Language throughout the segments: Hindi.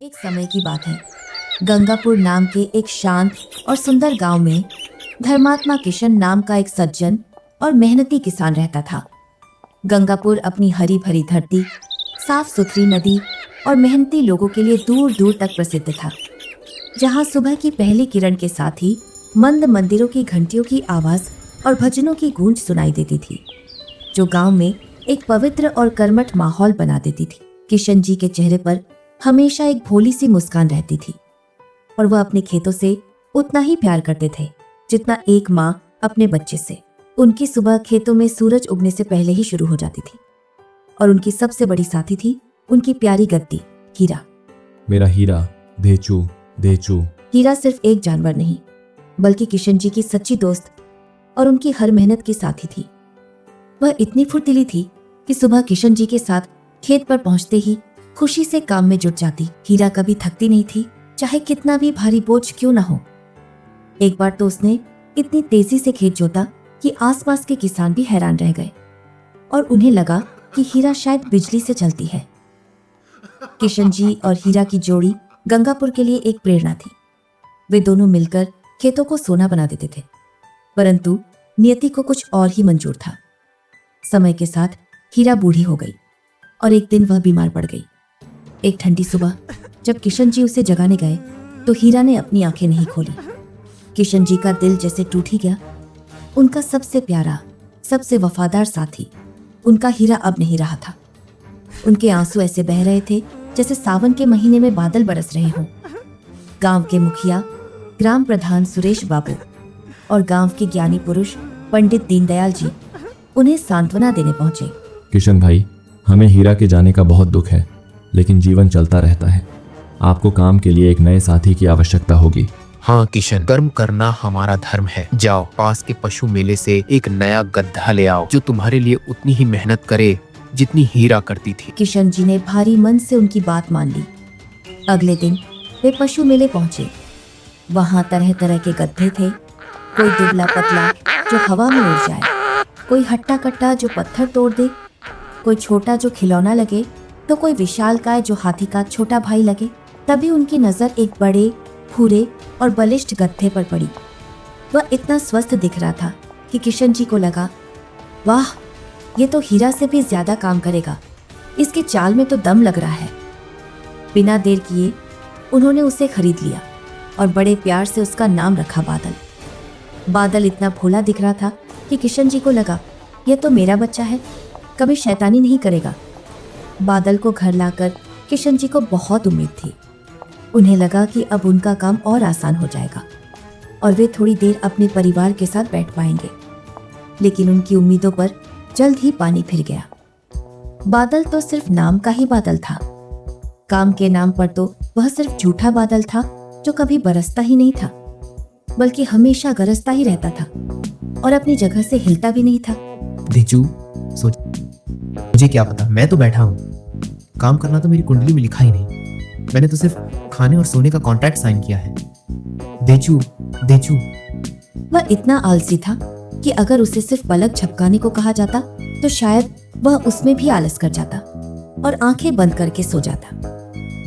एक समय की बात है। गंगापुर नाम के एक शांत और सुंदर गांव में धर्मात्मा किशन नाम का एक सज्जन और मेहनती किसान रहता था। गंगापुर अपनी हरी भरी धरती, साफ सुथरी नदी और मेहनती लोगों के लिए दूर दूर तक प्रसिद्ध था। जहां सुबह की पहली किरण के साथ ही मंद मंदिरों की घंटियों की आवाज और भजनों की गूंज सुनाई देती थी, जो गांव में एक पवित्र और कर्मठ माहौल बना देती थी। किशन जी के चेहरे पर हमेशा एक भोली सी मुस्कान रहती थी और वह अपने खेतों से उतना ही प्यार करते थे जितना एक माँ अपने बच्चे से। उनकी सुबह खेतों में सूरज उगने से पहले ही शुरू हो जाती थी और उनकी सबसे बड़ी साथी थी उनकी प्यारी गद्दी हीरा। मेरा हीरा, धेचू धेचू। हीरा सिर्फ एक जानवर नहीं, बल्कि किशन जी की सच्ची दोस्त और उनकी हर मेहनत की साथी थी। वह इतनी फुर्तीली थी कि सुबह किशन जी के साथ खेत पर पहुंचते ही खुशी से काम में जुट जाती। हीरा कभी थकती नहीं थी, चाहे कितना भी भारी बोझ क्यों न हो। एक बार तो उसने इतनी तेजी से खेत जोता कि आसपास के किसान भी हैरान रह गए और उन्हें लगा कि हीरा शायद बिजली से चलती है। किशन जी और हीरा की जोड़ी गंगापुर के लिए एक प्रेरणा थी। वे दोनों मिलकर खेतों को सोना बना देते थे, परंतु नियति को कुछ और ही मंजूर था। समय के साथ हीरा बूढ़ी हो गई और एक दिन वह बीमार पड़ गई। एक ठंडी सुबह जब किशन जी उसे जगाने गए तो हीरा ने अपनी आंखें नहीं खोली। किशन जी का दिल जैसे टूट ही गया। उनका सबसे प्यारा, सबसे वफादार साथी, उनका हीरा अब नहीं रहा था। उनके आंसू ऐसे बह रहे थे जैसे सावन के महीने में बादल बरस रहे हों। गांव के मुखिया, ग्राम प्रधान सुरेश बाबू और गांव के ज्ञानी पुरुष पंडित दीनदयाल जी उन्हें सांत्वना देने पहुंचे। किशन भाई, हमें हीरा के जाने का बहुत दुख है, लेकिन जीवन चलता रहता है। आपको काम के लिए एक नए साथी की आवश्यकता होगी। हाँ किशन, कर्म करना हमारा धर्म है। जाओ पास के पशु मेले से एक नया गधा ले आओ जो तुम्हारे लिए उतनी ही मेहनत करे जितनी हीरा करती थी। किशन जी ने भारी मन से उनकी बात मान ली। अगले दिन वे पशु मेले पहुंचे। वहां तरह तरह के गधे थे। कोई दुबला पतला जो हवा में उड़ जाए, कोई हट्टा कट्टा जो पत्थर तोड़ दे, कोई छोटा जो खिलौना लगे, तो कोई विशालकाय जो हाथी का छोटा भाई लगे। तभी उनकी नजर एक बड़े, भूरे और बलिष्ठ गधे पर पड़ी। वह इतना स्वस्थ दिख रहा था कि किशन जी को लगा, वाह, ये तो हीरा से भी ज्यादा काम करेगा। इसकी चाल में तो दम लग रहा है। बिना देर किए उन्होंने उसे खरीद लिया और बड़े प्यार से उसका नाम रखा बादल। बादल इतना भोला दिख रहा था कि किशन जी को लगा, यह तो मेरा बच्चा है, कभी शैतानी नहीं करेगा। बादल को घर लाकर किशन जी को बहुत उम्मीद थी। उन्हें लगा कि अब उनका काम और आसान हो जाएगा और वे थोड़ी देर अपने परिवार के साथ बैठ पाएंगे। लेकिन उनकी उम्मीदों पर जल्द ही पानी फिर गया। बादल तो सिर्फ नाम का ही बादल था। काम के नाम पर तो वह सिर्फ झूठा बादल था जो कभी बरसता ही नहीं था, बल्कि हमेशा गरजता ही रहता था और अपनी जगह से हिलता भी नहीं था। धेचू, सोच, मुझे क्या पता, मैं तो बैठा हूँ। काम करना तो मेरी कुंडली में लिखा ही नहीं। मैंने तो सिर्फ खाने और सोने का कॉन्ट्रैक्ट साइन किया है। धेचू धेचू। वह इतना आलसी था कि अगर उसे सिर्फ पलक झपकाने को कहा जाता तो शायद वह उसमें भी आलस कर जाता और आंखें बंद करके सो जाता।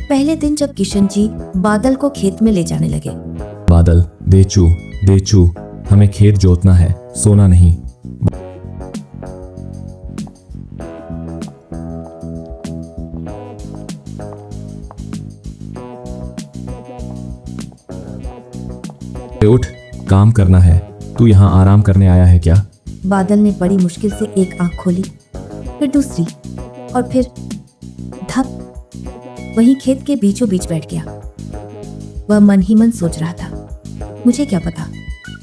पहले दिन जब किशन जी बादल को खेत में ले जाने लगे, बादल, धेचू धेचू, हमें खेत जोतना है, सोना नहीं। उठ, काम करना है। तू यहाँ आराम करने आया है क्या? बादल ने बड़ी मुश्किल से एक आंख खोली, फिर दूसरी और फिर धप, वहीं खेत के बीचों बीच बैठ गया। वह मन ही मन सोच रहा था, मुझे क्या पता,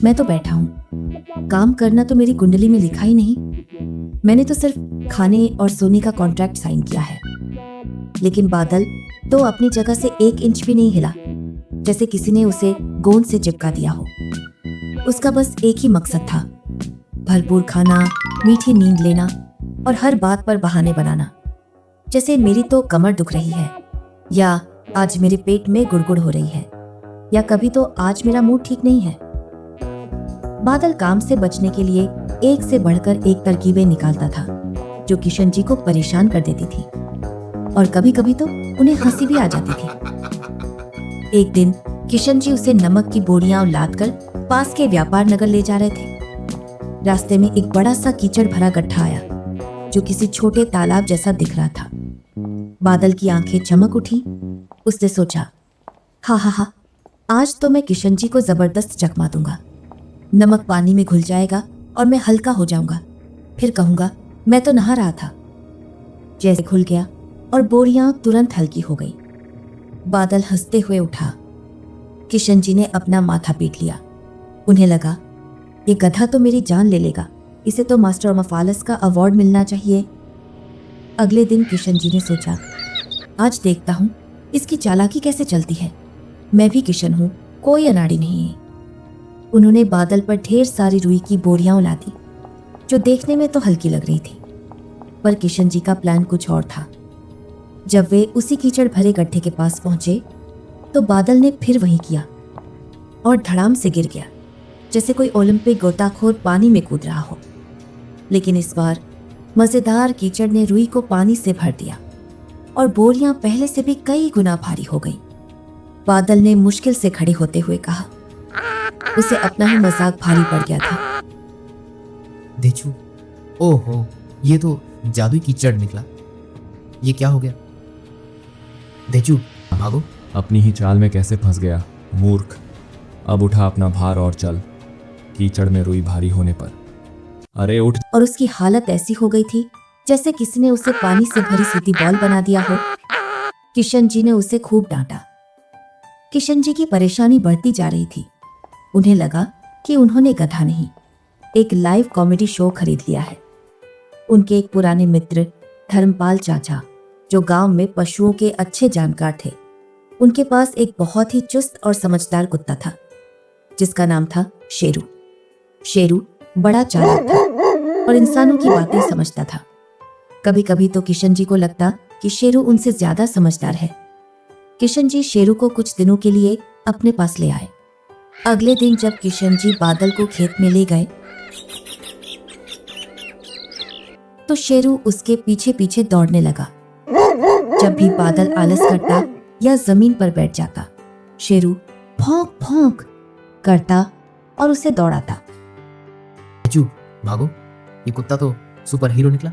मैं तो बैठा हूँ। काम करना तो मेरी कुंडली में लिखा ही नहीं। मैंने तो सिर्फ खाने और सोने का कॉन्ट्रैक्ट साइन किया है। लेकिन बादल तो अपनी जगह से 1 इंच भी नहीं हिला, जैसे किसी ने उसे गोंद से चिपका दिया हो। उसका बस एक ही मकसद था, भरपूर खाना, मीठी नींद लेना और हर बात पर बहाने बनाना, जैसे मेरी तो कमर दुख रही है, या आज मेरे पेट में गुड़गुड़ हो रही है, या कभी तो आज मेरा मूड ठीक नहीं है। बादल काम से बचने के लिए एक से बढ़कर एक तरकीबें निकालता था जो किशन जी को परेशान कर देती थी और कभी कभी तो उन्हें हंसी भी आ जाती थी। एक दिन किशन जी उसे नमक की बोरियां लाद कर पास के व्यापार नगर ले जा रहे थे। रास्ते में एक बड़ा सा कीचड़ भरा गड्ढा आया जो किसी छोटे तालाब जैसा दिख रहा था। बादल की आंखें चमक उठी। उसने सोचा, हा हा हा, आज तो मैं किशन जी को जबरदस्त चकमा दूंगा। नमक पानी में घुल जाएगा और मैं हल्का हो जाऊंगा। फिर कहूंगा मैं तो नहा रहा था। जैसे घुल गया और बोरियां तुरंत हल्की हो गई। बादल हंसते हुए उठा। किशन जी ने अपना माथा पीट लिया। उन्हें लगा, ये गधा तो मेरी जान ले लेगा, इसे तो मास्टर मफालस का अवार्ड मिलना चाहिए। अगले दिन किशन जी ने सोचा, आज देखता हूं इसकी चालाकी कैसे चलती है। मैं भी किशन हूं, कोई अनाड़ी नहीं है। उन्होंने बादल पर ढेर सारी रुई की बोरियां उला दी जो देखने में तो हल्की लग रही थी, पर किशन जी का प्लान कुछ और था। जब वे उसी कीचड़ भरे गड्ढे के पास पहुंचे तो बादल ने फिर वही किया और धड़ाम से गिर गया, जैसे कोई ओलंपिक गोताखोर पानी में कूद रहा हो। लेकिन इस बार मजेदार कीचड़ ने रुई को पानी से भर दिया और बोरियां पहले से भी कई गुना भारी हो गई। बादल ने मुश्किल से खड़े होते हुए कहा, उसे अपना ही मजाक भारी पड़ गया था। देचू, ओहो, ये तो जादुई कीचड़ निकला। ये क्या हो गया? देचू, भागो। अपनी ही चाल में कैसे फंस गया, मूर्ख। अब उठा अपना भार और चल, कीचड़ में रुई भारी होने पर। अरे उठ। और उसकी हालत ऐसी हो गई थी जैसे किसी ने उसे पानी से भरी सीधी बॉल बना दिया हो। किशन जी ने उसे खूब डांटा। किशन जी की परेशानी बढ़ती जा रही थी। उन्हें लगा कि उन्होंने गधा नहीं, एक लाइव कॉमेडी शो खरीद लिया है। उनके एक पुराने मित्र धर्मपाल चाचा, जो गांव में पशुओं के अच्छे जानकार थे, उनके पास एक बहुत ही चुस्त और समझदार कुत्ता था जिसका नाम था शेरू। शेरू बड़ा चालाक था और इंसानों की बातें समझता था। कभी कभी तो किशन जी को लगता कि शेरू उनसे ज्यादा समझदार है। किशन जी शेरू को कुछ दिनों के लिए अपने पास ले आए। अगले दिन जब किशन जी बादल को खेत में ले गए तो शेरू उसके पीछे पीछे दौड़ने लगा। जब भी बादल आलस करता या जमीन पर बैठ जाता, शेरू भौंक भौंक करता और उसे दौड़ाता। देचू, भागो। ये कुत्ता तो सुपर हीरो निकला।